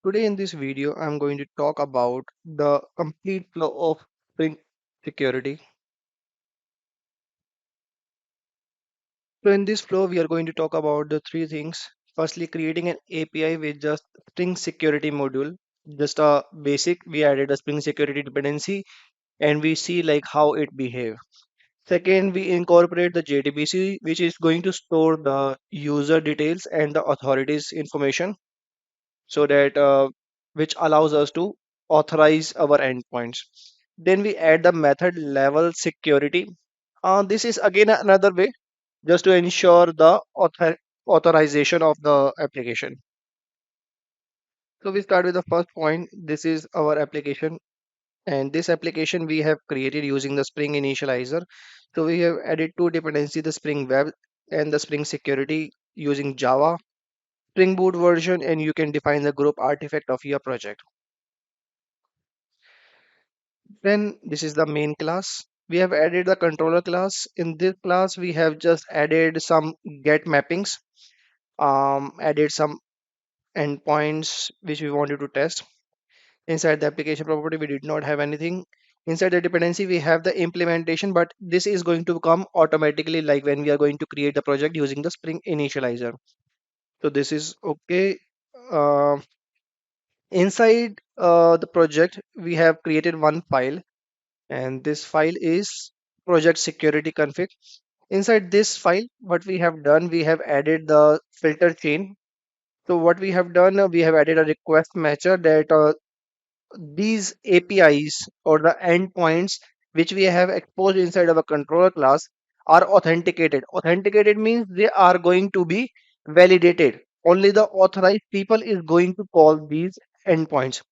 Today in this video, I'm going to talk about the complete flow of Spring security. So in this flow, we are going to talk about the three things. Firstly, creating an API with just Spring security module, just a basic. We added a Spring security dependency, and we see like how it behave. Second, we incorporate the JDBC, which is going to store the user details and the authorities information so that which allows us to authorize our endpoints. Then we add the method level security. This is again another way just to ensure the authorization of the application. So we start with the first point. This is our application, and this application we have created using the Spring Initializer. So we have added two dependencies, the Spring Web and the Spring Security using Java, Spring Boot version, and you can define the group artifact of your project. Then this is the main class. We have added the controller class. In this class, we have just added some get mappings, added some endpoints which we wanted to test. Inside the application property, we did not have anything. Inside the dependency, we have the implementation, but this is going to come automatically like when we are going to create the project using the Spring Initializer. So this is okay. Uh, Inside the project, we have created one file, and this file is project security config. Inside this file, what we have done, we have added the filter chain. So what we have done, we have added a request matcher that these APIs or the endpoints which we have exposed inside of a controller class are authenticated. Authenticated means they are going to be validated. Only the authorized people is going to call these endpoints.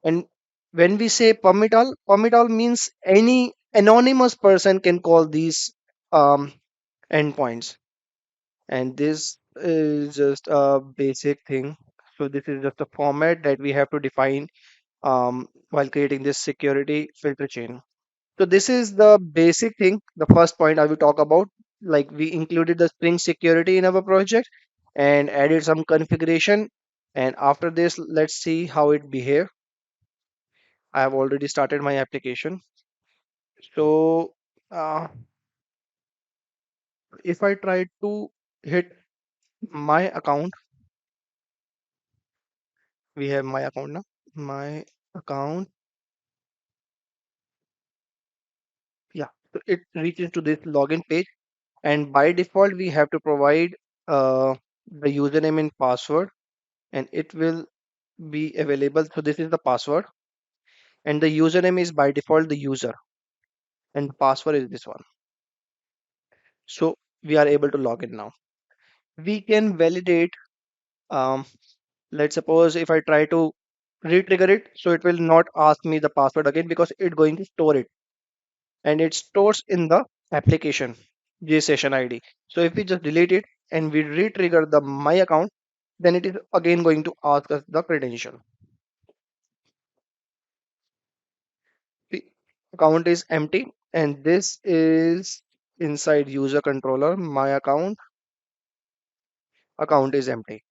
And when we say permit all means any anonymous person can call these um, endpoints. And this is just a basic thing. So this is just a format that we have to define while creating this security filter chain. So this is the basic thing. The first point I will talk about, like we included the Spring security in our project and added some configuration. And after this, let's see how it behave. I have already started my application. So uh, if I try to hit my account, we have my account now. My account, yeah. So it reaches to this login page, and by default, we have to provide the username and password, and it will be available. So this is the password, and the username is by default the user, and the password is this one. So we are able to log in now. We can validate. Um, let's suppose if I try to re-trigger it, so it will not ask me the password again because it's going to store it, and it stores in the application session ID. So if we just delete it and we re-trigger the my account, then it is again going to ask us the credential. The account is empty, and this is inside user controller. My account is empty.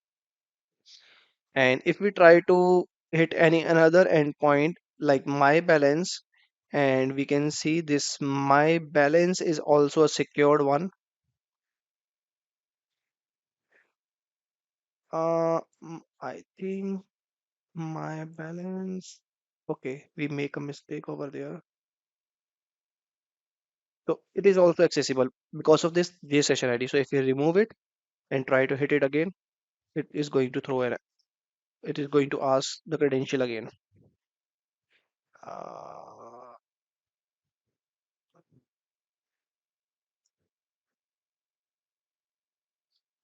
And if we try to hit any another endpoint like my balance, and we can see this my balance is also a secured one. I think my balance. Okay, we make a mistake over there. So it is also accessible because of this J session ID. So if you remove it and try to hit it again, it is going to throw an. It is going to ask the credential again. Uh,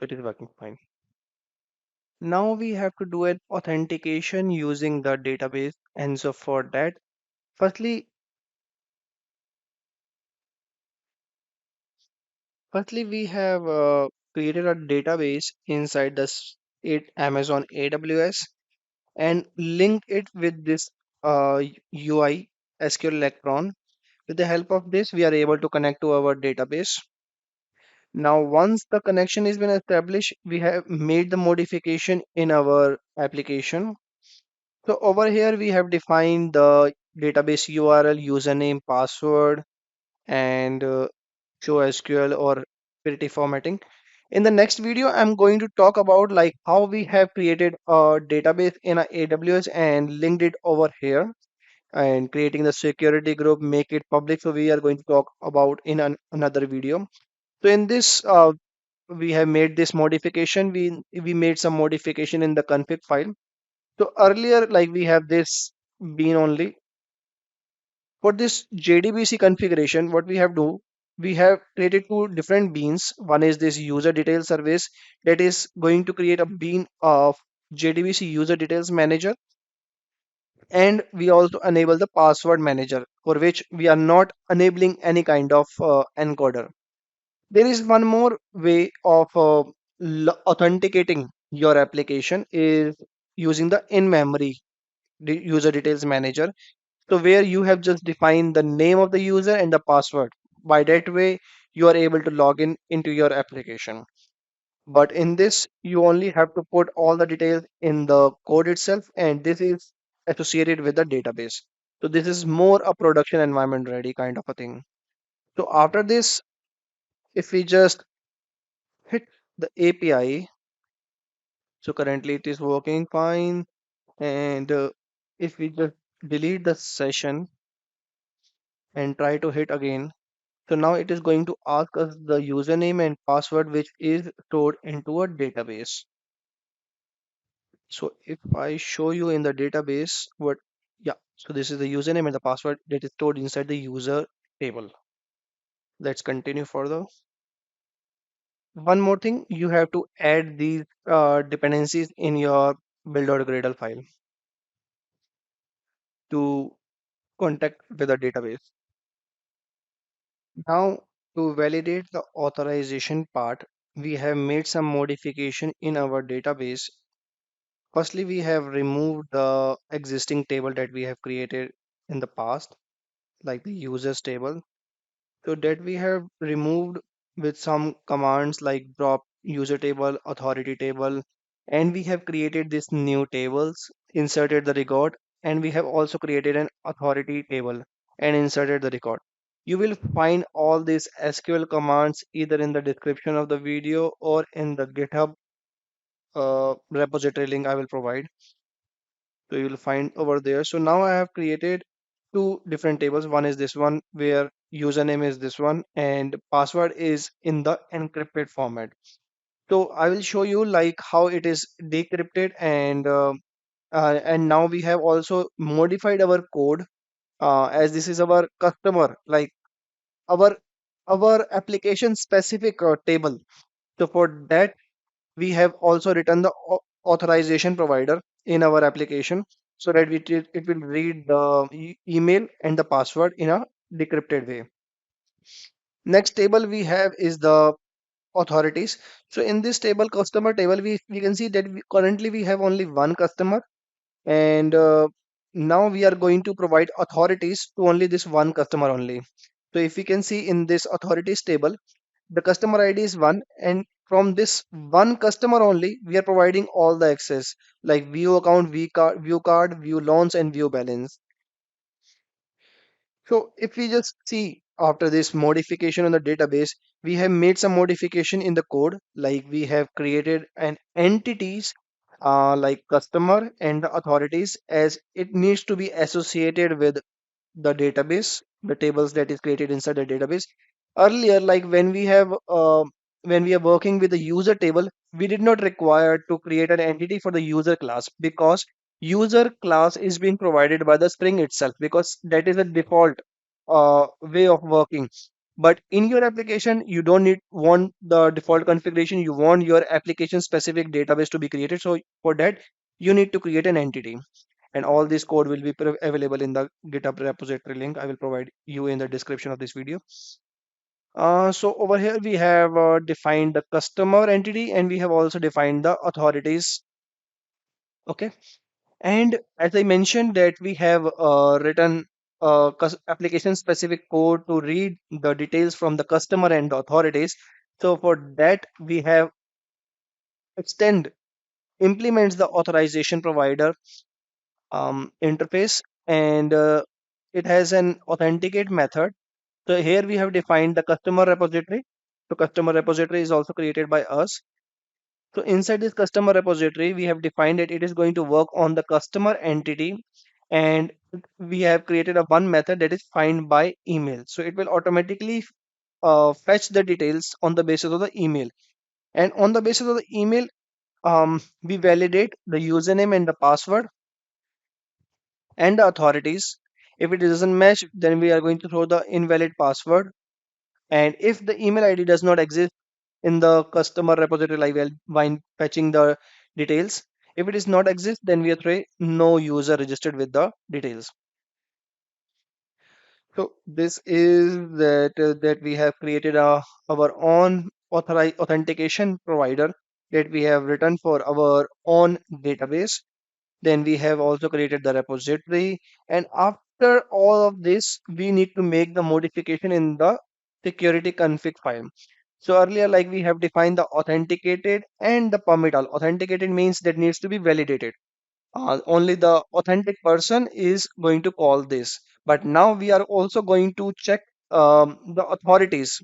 it is working fine. Now we have to do an authentication using the database. And so for that, firstly, firstly we have created a database inside this Amazon AWS and link it with this UI SQL Electron. With the help of this, we are able to connect to our database. Now, once the connection has been established, we have made the modification in our application. So over here we have defined the database URL, username, password, and show SQL or pretty formatting. In the next video, I'm going to talk about like how we have created a database in a AWS and linked it over here and creating the security group, make it public. So we are going to talk about in another video. So in this, we have made this modification. We made some modification in the config file. So earlier, like we have this bean only. For this JDBC configuration, what we have do, we have created two different beans. One is this user detail service that is going to create a bean of JDBC user details manager, and we also enable the password manager for which we are not enabling any kind of encoder. There is one more way of authenticating your application is using the in-memory user details manager. So where you have just defined the name of the user and the password. By that way, you are able to log in into your application. But in this, you only have to put all the details in the code itself, and this is associated with the database. So this is more a production environment ready kind of a thing. So after this, if we just hit the API, so currently it is working fine. And if we just delete the session and try to hit again, so now it is going to ask us the username and password which is stored into a database. So if I show you in the database what, yeah, so this is the username and the password that is stored inside the user table. Let's continue further. One more thing, you have to add these dependencies in your build.gradle file to contact with the database. Now, to validate the authorization part, we have made some modification in our database. Firstly, we have removed the existing table that we have created in the past, like the users table. So that we have removed with some commands like drop user table, authority table, and we have created this new tables, inserted the record, and we have also created an authority table and inserted the record. You will find all these SQL commands either in the description of the video or in the GitHub repository link I will provide. So you will find over there. So now I have created two different tables. One is this one where username is this one and password is in the encrypted format. So I will show you like how it is decrypted and now we have also modified our code as this is our customer, like our our application specific table. So for that we have also written the authorization provider in our application so that it will read the email and the password in a decrypted way. Next table we have is the authorities. So in this table, customer table, we can see that currently we have only one customer, and now we are going to provide authorities to only this one customer only. So if we can see in this authorities table, the customer ID is one, and from this one customer only, we are providing all the access like view account, view card, view loans, and view balance. So if we just see after this modification on the database, we have made some modification in the code, like we have created an entities like customer and the authorities as it needs to be associated with the database, the tables that is created inside the database. Earlier, like when we are working with the user table, we did not require to create an entity for the user class because user class is being provided by the Spring itself because that is a default way of working. But in your application, you don't need want the default configuration. You want your application specific database to be created. So for that, you need to create an entity and all this code will be available in the GitHub repository link I will provide you in the description of this video. So over here we have defined the customer entity and we have also defined the authorities. Okay, and as I mentioned that we have written application specific code to read the details from the customer and the authorities. So for that we have extend implements the authorization provider interface, and it has an authenticate method. So here we have defined the customer repository. So customer repository is also created by us. So inside this customer repository, we have defined that it is going to work on the customer entity, and we have created a one method that is find by email. So it will automatically fetch the details on the basis of the email, and on the basis of the email, we validate the username and the password and the authorities. If it doesn't match, then we are going to throw the invalid password. And if the email ID does not exist in the customer repository, like while fetching the details, if it is not exist, then we are throwing no user registered with the details. So this is that we have created our own authentication provider that we have written for our own database. Then we have also created the repository. And after all of this, we need to make the modification in the security config file. So earlier, like we have defined the authenticated and the permit all. Authenticated means that needs to be validated. Only the authentic person is going to call this. But now we are also going to check the authorities,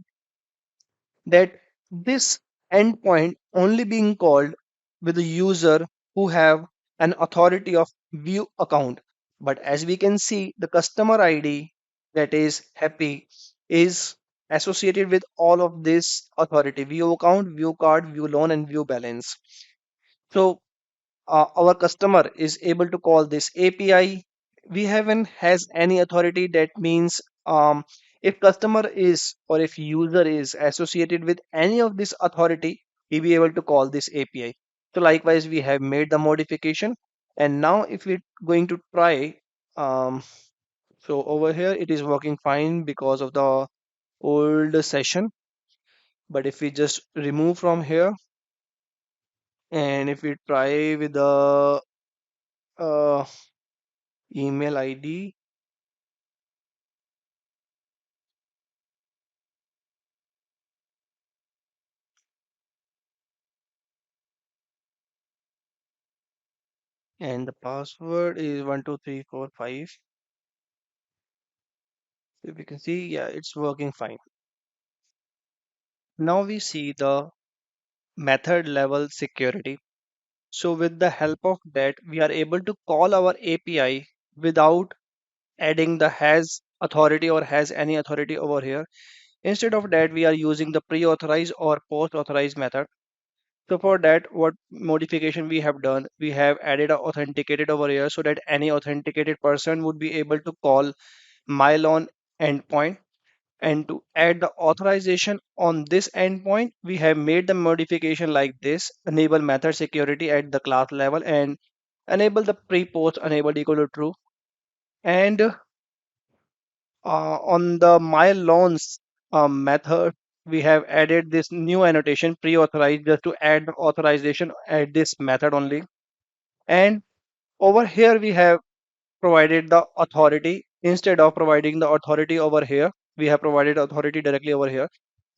that this endpoint only being called with the user who have an authority of view account. But as we can see, the customer ID that is happy is associated with all of this authority: view account, view card, view loan, and view balance. So our customer is able to call this API. We haven't has any authority. That means if customer is or if user is associated with any of this authority, he be able to call this API. So likewise, we have made the modification, and now if we're going to try, um, so over here it is working fine because of the old session. But if we just remove from here, and if we try with the uh, email ID and the password is 12345. If you can see, yeah, it's working fine. Now we see the method level security. So with the help of that, we are able to call our API without adding the has authority or has any authority over here. Instead of that, we are using the pre-authorize or post-authorize method. So for that, what modification we have done, we have added a authenticated over here so that any authenticated person would be able to call Mylon endpoint. And to add the authorization on this endpoint, we have made the modification like this: enable method security at the class level and enable the pre-post enabled equal to true. And on the my loans method, we have added this new annotation pre-authorize just to add the authorization at this method only. And over here we have provided the authority. Instead of providing the authority over here, we have provided authority directly over here.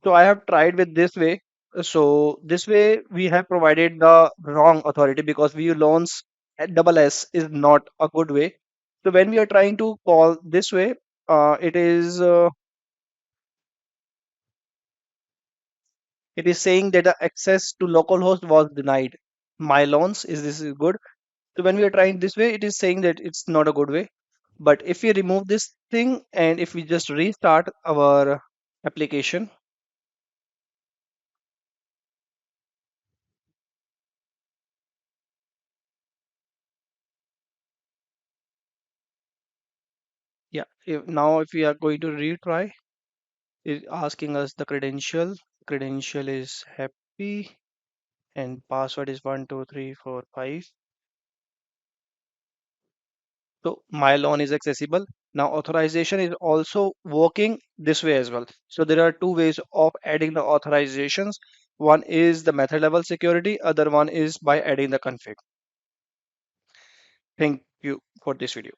So I have tried with this way. So this way we have provided the wrong authority because view loans at double S is not a good way. So when we are trying to call this way, uh, it is saying that the access to localhost was denied. My loans is this is good. So when we are trying this way, it is saying that it's not a good way. But if we remove this thing and if we just restart our application, yeah, now if we are going to retry, it's asking us the credential. Credential is happy and password is 12345. So my loan is accessible. Now authorization is also working this way as well. So there are two ways of adding the authorizations. One is the method level security, other one is by adding the config. Thank you for this video.